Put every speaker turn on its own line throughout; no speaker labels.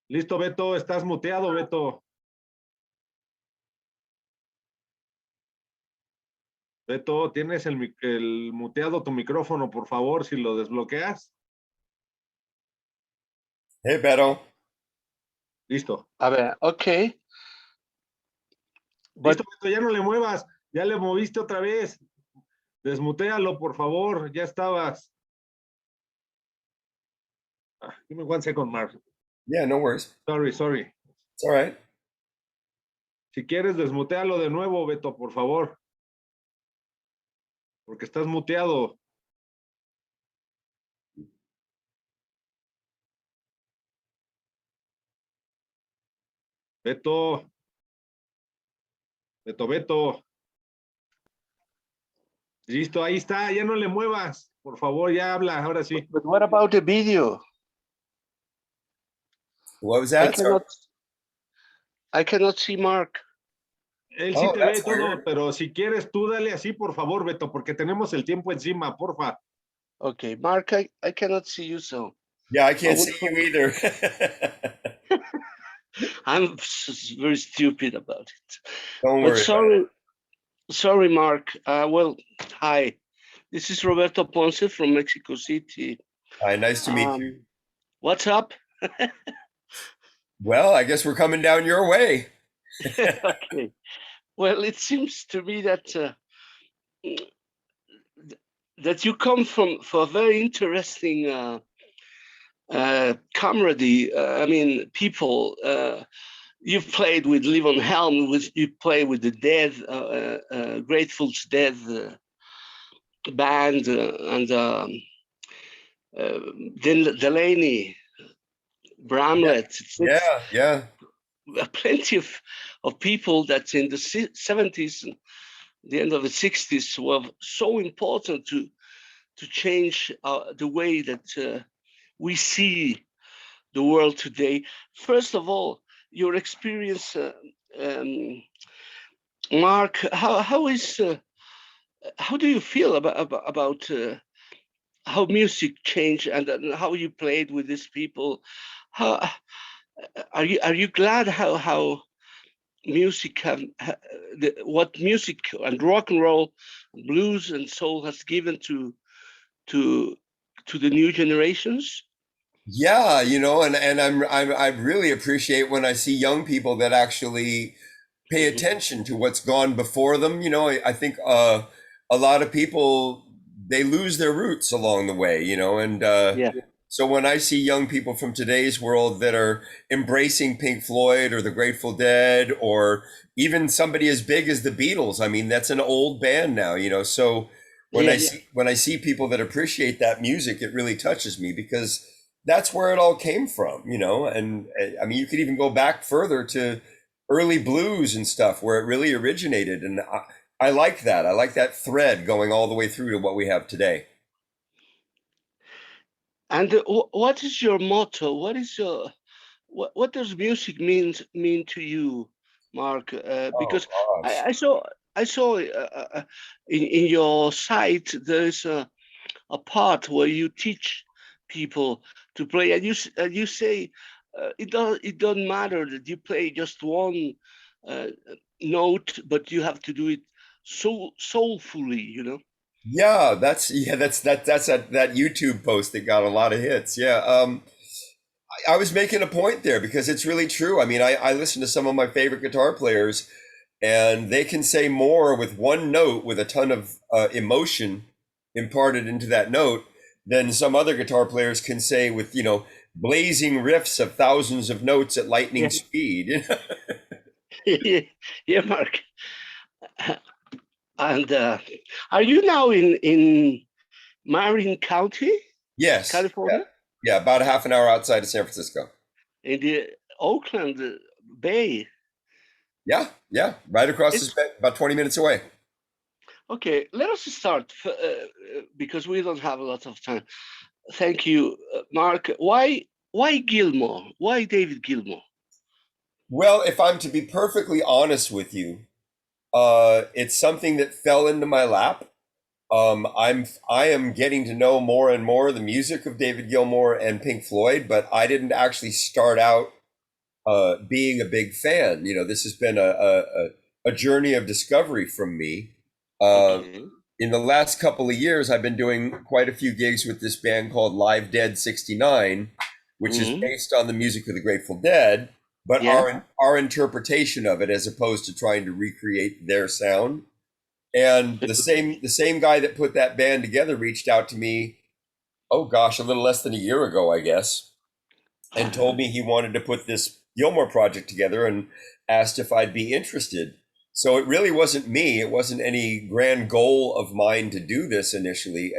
Listo, Beto, estás muteado, Beto. Beto, tienes el muteado tu micrófono, por favor, si lo desbloqueas.
Hey, Beto.
Listo.
A ver, ok.
Listo, Beto, ya no le muevas. Ya le moviste otra vez. Desmutealo, por favor. Ya estabas. Give me 1 second, Mark.
Yeah, no worries.
Sorry.
It's all right.
Si quieres, desmutealo de nuevo, Beto, por favor. Porque estás muteado. Beto. Beto. Listo, ahí está. Ya no le muevas. Por favor, ya habla. Ahora sí.
But what about the video?
What was that?
I cannot see Mark.
Él sí te ve todo, pero si quieres tú dale así, por favor, Beto, porque tenemos el tiempo encima, porfa.
Okay, Mark, I cannot see you, so.
Yeah, I can't see you either.
I'm very stupid about it.
Don't worry.
Sorry, Mark. Well, hi. This is Roberto Ponce from Mexico City.
Hi, nice to meet you.
What's up?
Well, I guess we're coming down your way.
Okay. Well, it seems to me that that you come from for a very interesting camaraderie. I mean, people. You've played with Levon Helm. You play with the Dead, Grateful Dead band, and Delaney, Bramlett.
Yeah.
Plenty of people that in the 70s and the end of the 60s were so important to change the way that we see the world today. First of all, your experience, Mark. How do you feel about how music changed and how you played with these people? How are you glad how music what music and rock and roll, blues and soul has given to the new generations?
Yeah, and I really appreciate when I see young people that actually pay attention to what's gone before them. I think a lot of people, they lose their roots along the way, and so when I see young people from today's world that are embracing Pink Floyd or the Grateful Dead or even somebody as big as the Beatles, I mean, that's an old band now, so when I see people that appreciate that music, it really touches me because that's where it all came from, and I mean, you could even go back further to early blues and stuff where it really originated. And I like that. I like that thread going all the way through to what we have today.
And what is your motto? What is your what does music mean to you, Mark? Because I saw in your site there's a part where you teach people to play, and you say it doesn't matter that you play just one note, but you have to do it so soulfully.
Yeah, that's that YouTube post that got a lot of hits. Yeah. I was making a point there because it's really true. I mean, I listen to some of my favorite guitar players and they can say more with one note with a ton of emotion imparted into that note than some other guitar players can say with, blazing riffs of thousands of notes at lightning speed.
Yeah, Mark. And are you now in Marin County?
Yes.
California?
Yeah, about a half an hour outside of San Francisco.
In the Oakland Bay.
Yeah, right across this bay, about 20 minutes away.
Okay, let us start because we don't have a lot of time. Thank you, Mark. Why Gilmour? Why David Gilmour?
Well, if I'm to be perfectly honest with you, it's something that fell into my lap. I am getting to know more and more the music of David Gilmour and Pink Floyd, but I didn't actually start out being a big fan. This has been a journey of discovery from me.
Okay.
In the last couple of years, I've been doing quite a few gigs with this band called Live Dead 69, which is based on the music of the Grateful Dead, but
Yeah.
our interpretation of it, as opposed to trying to recreate their sound. And the same guy that put that band together reached out to me, oh gosh, a little less than a year ago, I guess, and told me he wanted to put this Gilmour Project together and asked if I'd be interested. So it really wasn't me. It wasn't any grand goal of mine to do this initially.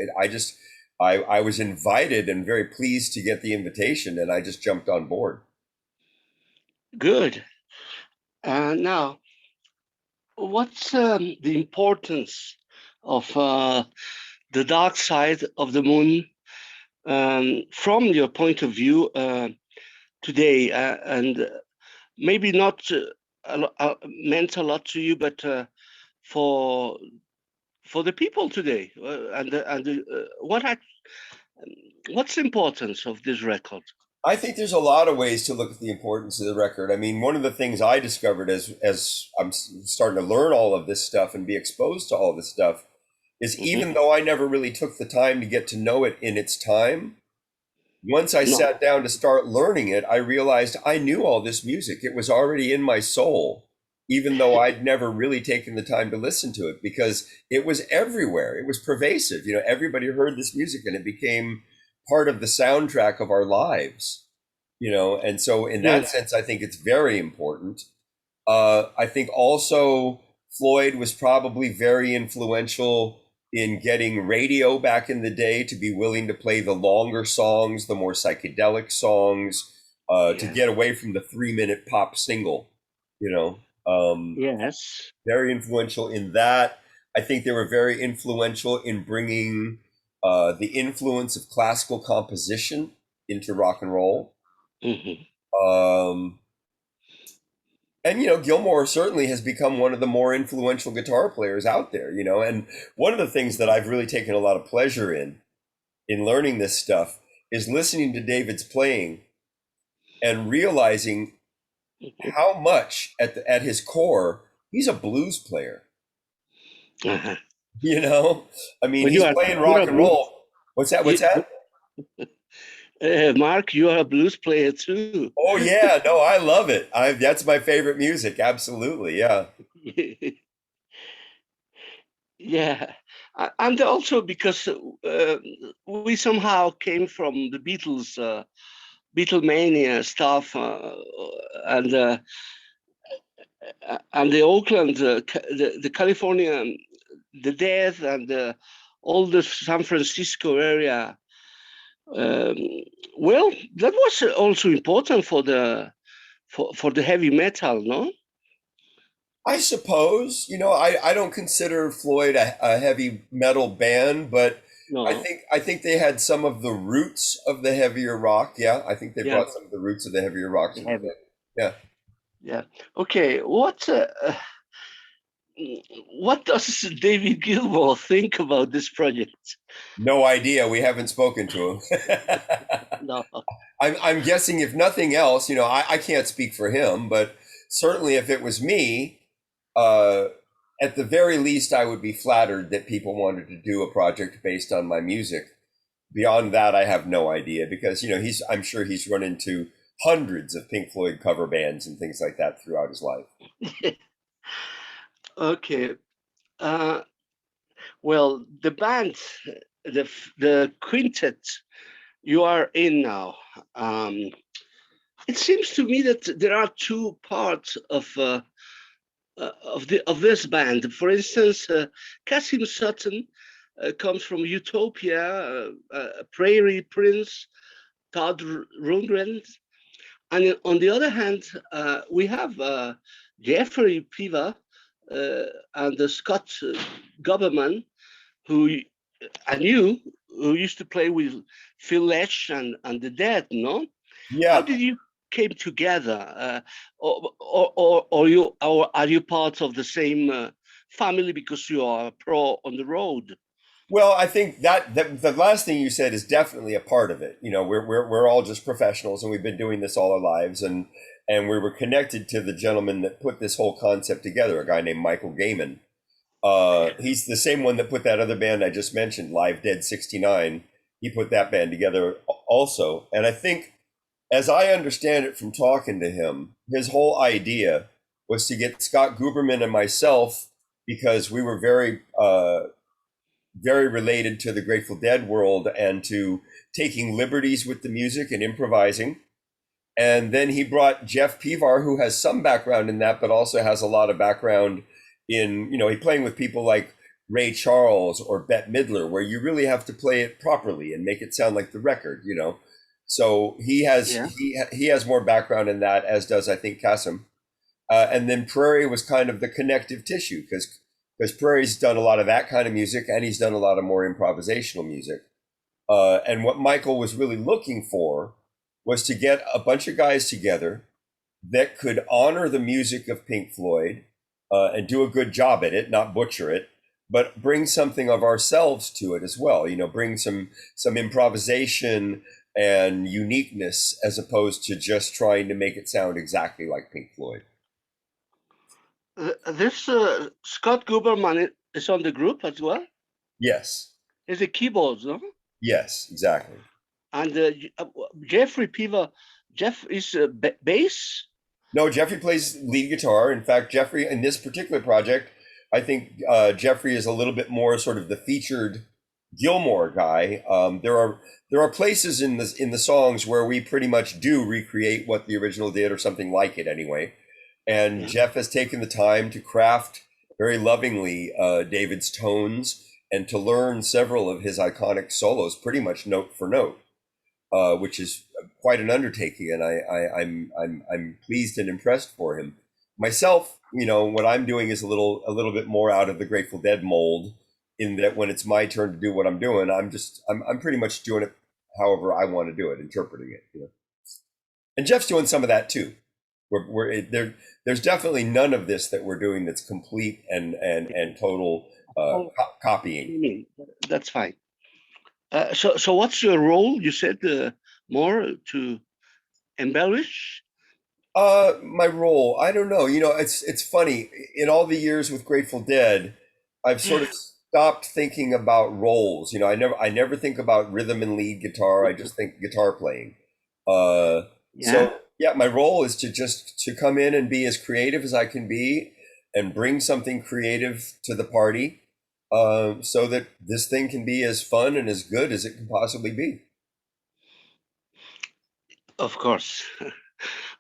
I was invited and very pleased to get the invitation, and I just jumped on board.
Good. Now, what's the importance of the dark side of the moon from your point of view today? And maybe not meant a lot to you, but for the people today, what's the importance of this record?
I think there's a lot of ways to look at the importance of the record. I mean, one of the things I discovered as I'm starting to learn all of this stuff and be exposed to all this stuff is even though I never really took the time to get to know it in its time, once I sat down to start learning it, I realized I knew all this music. It was already in my soul, even though I'd never really taken the time to listen to it, because it was everywhere. It was pervasive. Everybody heard this music and it became part of the soundtrack of our lives, and so in that sense, I think it's very important. I think also Floyd was probably very influential in getting radio back in the day to be willing to play the longer songs, the more psychedelic songs, to get away from the 3-minute pop single,
Yes.
Very influential in that. I think they were very influential in bringing the influence of classical composition into rock and roll. And Gilmour certainly has become one of the more influential guitar players out there, and one of the things that I've really taken a lot of pleasure in learning this stuff is listening to David's playing and realizing how much at his core he's a blues player. I mean, he's playing rock and roll. What's that?
Mark, you are a blues player too.
Oh yeah, no, I love it. That's my favorite music. Absolutely, yeah.
Yeah, and also because we somehow came from the Beatles, Beatlemania stuff, and the Oakland, the California, the Death, and all the San Francisco area. Well, that was also important for the heavy metal, no?
I suppose, I don't consider Floyd a heavy metal band, but no. I think they had some of the roots of the heavier rock. Yeah, I think they brought some of the roots of the heavier rock. Yeah.
Yeah. Okay. What does David Gilmour think about this project?
No idea. We haven't spoken to him.
No.
I'm guessing, if nothing else, I can't speak for him, but certainly if it was me, at the very least, I would be flattered that people wanted to do a project based on my music. Beyond that, I have no idea, because I'm sure he's run into hundreds of Pink Floyd cover bands and things like that throughout his life.
Okay. Well, the band, the quintet you are in now, it seems to me that there are two parts of this band. For instance, Kasim Sutton comes from Utopia, Prairie Prince, Todd Rundgren, and on the other hand, we have Jeffrey Piva and Scott Goberman, who used to play with Phil Lesh and the Dead, no?
Yeah.
How did you came together, or are you part of the same family because you are pro on the road?
Well, I think that the last thing you said is definitely a part of it. You know, we're all just professionals, and we've been doing this all our lives, and we were connected to the gentleman that put this whole concept together, a guy named Michael Gaiman. He's the same one that put that other band I just mentioned, Live Dead 69. He put that band together also, and I think, as I understand it from talking to him, his whole idea was to get Scott Guberman and myself, because we were very related to the Grateful Dead world and to taking liberties with the music and improvising. And then he brought Jeff Pivar, who has some background in that, but also has a lot of background in, you know, he playing with people like Ray Charles or Bette Midler, where you really have to play it properly and make it sound like the record, you know. So he has he has more background in that, as does I think Kasim. And then Prairie was kind of the connective tissue, because Prairie's done a lot of that kind of music, and he's done a lot of more improvisational music. And what Michael was really looking for was to get a bunch of guys together that could honor the music of Pink Floyd and do a good job at it, not butcher it, but bring something of ourselves to it as well. You know, bring some improvisation and uniqueness, as opposed to just trying to make it sound exactly like Pink Floyd.
This Scott Guberman is on the group as well?
Yes.
He's a keyboards, no?
Yes, exactly.
And Jeffrey Pivar, Jeff is bass?
No, Jeffrey plays lead guitar. In fact, Jeffrey, in this particular project, I think Jeffrey is a little bit more sort of the featured Gilmour guy. There are places in the songs where we pretty much do recreate what the original did, or something like it anyway. And Jeff has taken the time to craft very lovingly David's tones, and to learn several of his iconic solos pretty much note for note, which is quite an undertaking, and I'm pleased and impressed for him. Myself, you know, what I'm doing is a little bit more out of the Grateful Dead mold, in that when it's my turn to do what I'm doing, I'm pretty much doing it however I want to do it, interpreting it, you know. And Jeff's doing some of that too. There's definitely none of this that we're doing that's complete and total copying.
That's fine. So what's your role? You said more to embellish?
My role, I don't know. You know, it's funny. In all the years with Grateful Dead, I've sort of stopped thinking about roles. You know, I never think about rhythm and lead guitar. I just think guitar playing. So yeah, my role is to come in and be as creative as I can be, and bring something creative to the party, so that this thing can be as fun and as good as it can possibly be.
Of course.
Okay.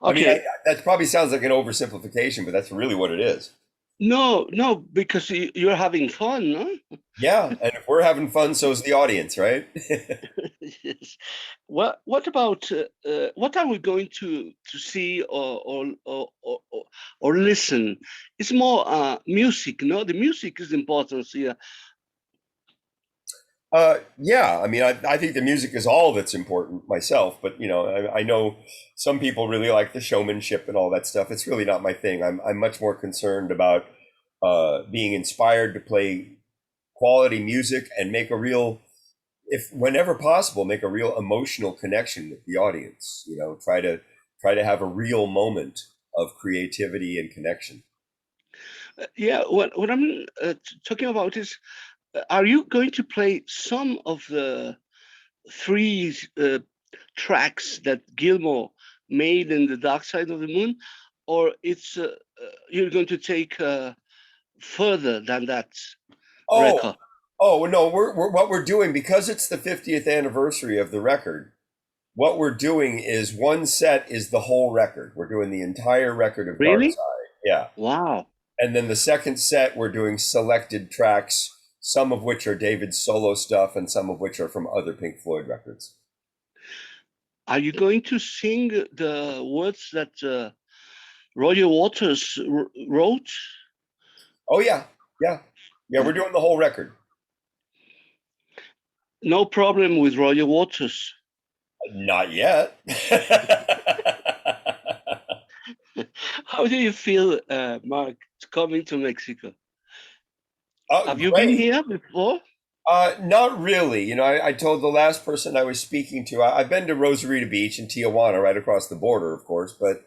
I mean, that probably sounds like an oversimplification, but that's really what it is.
No, because you're having fun, no?
Yeah, and if we're having fun, so is the audience, right?
Yes. What about what are we going to see or listen? It's more music, no? The music is important here.
Yeah, I mean, I think the music is all that's important myself, but you know, I know some people really like the showmanship and all that stuff. It's really not my thing. I'm much more concerned about being inspired to play quality music and make a real, if whenever possible, make a real emotional connection with the audience. You know, try to have a real moment of creativity and connection.
Yeah, what I'm talking about is, are you going to play some of the 3 tracks that Gilmour made in The Dark Side of the Moon, or it's you're going to take further than that record?
Oh no, what we're doing, because it's the 50th anniversary of the record, what we're doing is one set is the whole record. We're doing the entire record of
Really?
Dark Side. Yeah.
Wow.
And then the second set, we're doing selected tracks, some of which are David's solo stuff and some of which are from other Pink Floyd records.
Are you going to sing the words that Roger Waters wrote?
Oh, yeah. We're doing the whole record.
No problem with Roger Waters.
Not yet.
How do you feel, Mark, coming to Mexico? Have you
Great.
been here before?
Not really. You know, I told the last person I was speaking to, I've been to Rosarito Beach in Tijuana, right across the border, of course, but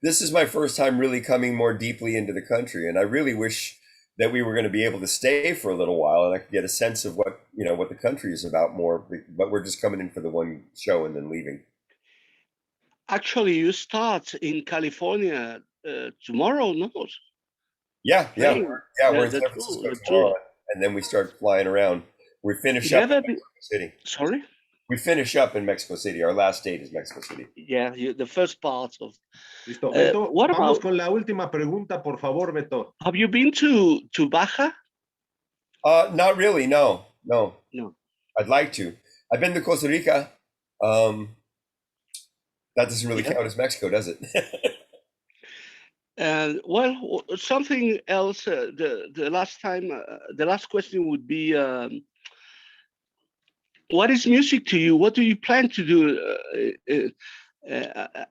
this is my first time really coming more deeply into the country. And I really wish that we were going to be able to stay for a little while and I could get a sense of what, you know, what the country is about more, but we're just coming in for the one show and then leaving.
Actually, you start in California tomorrow, no?
Yeah, we're in
the
San
tour,
Francisco
the
tomorrow,
tour.
and then we start flying around. We finish up in
Never be,
Mexico City.
sorry?
We finish up in Mexico City. Our last date is Mexico City.
Yeah, the first part of.
Listo, Beto,
What
vamos
about?
con la última pregunta, por favor, Beto.
Have you been to Baja?
Not really. No.
No.
I'd like to. I've been to Costa Rica. That doesn't really count as Mexico, does it?
And well, something else. The last time, the last question would be, what is music to you? What do you plan to do?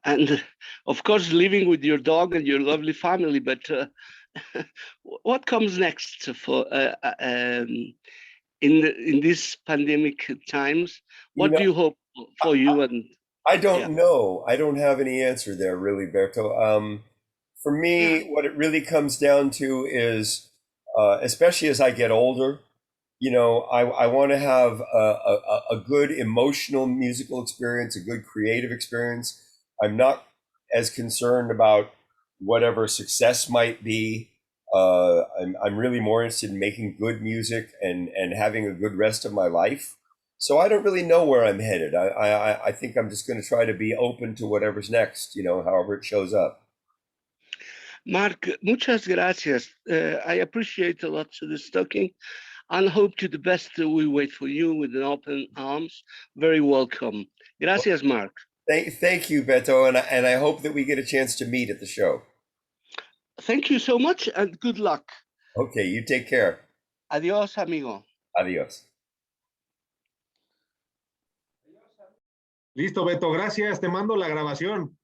And of course, living with your dog and your lovely family. But what comes next for in these pandemic times? What do you hope for you? And
I don't know. I don't have any answer there, really, Berto. For me, what it really comes down to is, especially as I get older, you know, I want to have a good emotional musical experience, a good creative experience. I'm not as concerned about whatever success might be. I'm really more interested in making good music and having a good rest of my life. So I don't really know where I'm headed. I think I'm just going to try to be open to whatever's next, you know, however it shows up.
Mark, muchas gracias. I appreciate a lot this talking and hope to the best. We wait for you with an open arms. Very welcome. Gracias, Mark.
Thank you, Beto, and I hope that we get a chance to meet at the show.
Thank you so much and good luck.
Okay, you take care.
Adiós, amigo.
Adiós.
Listo, Beto, gracias. Te mando la grabación.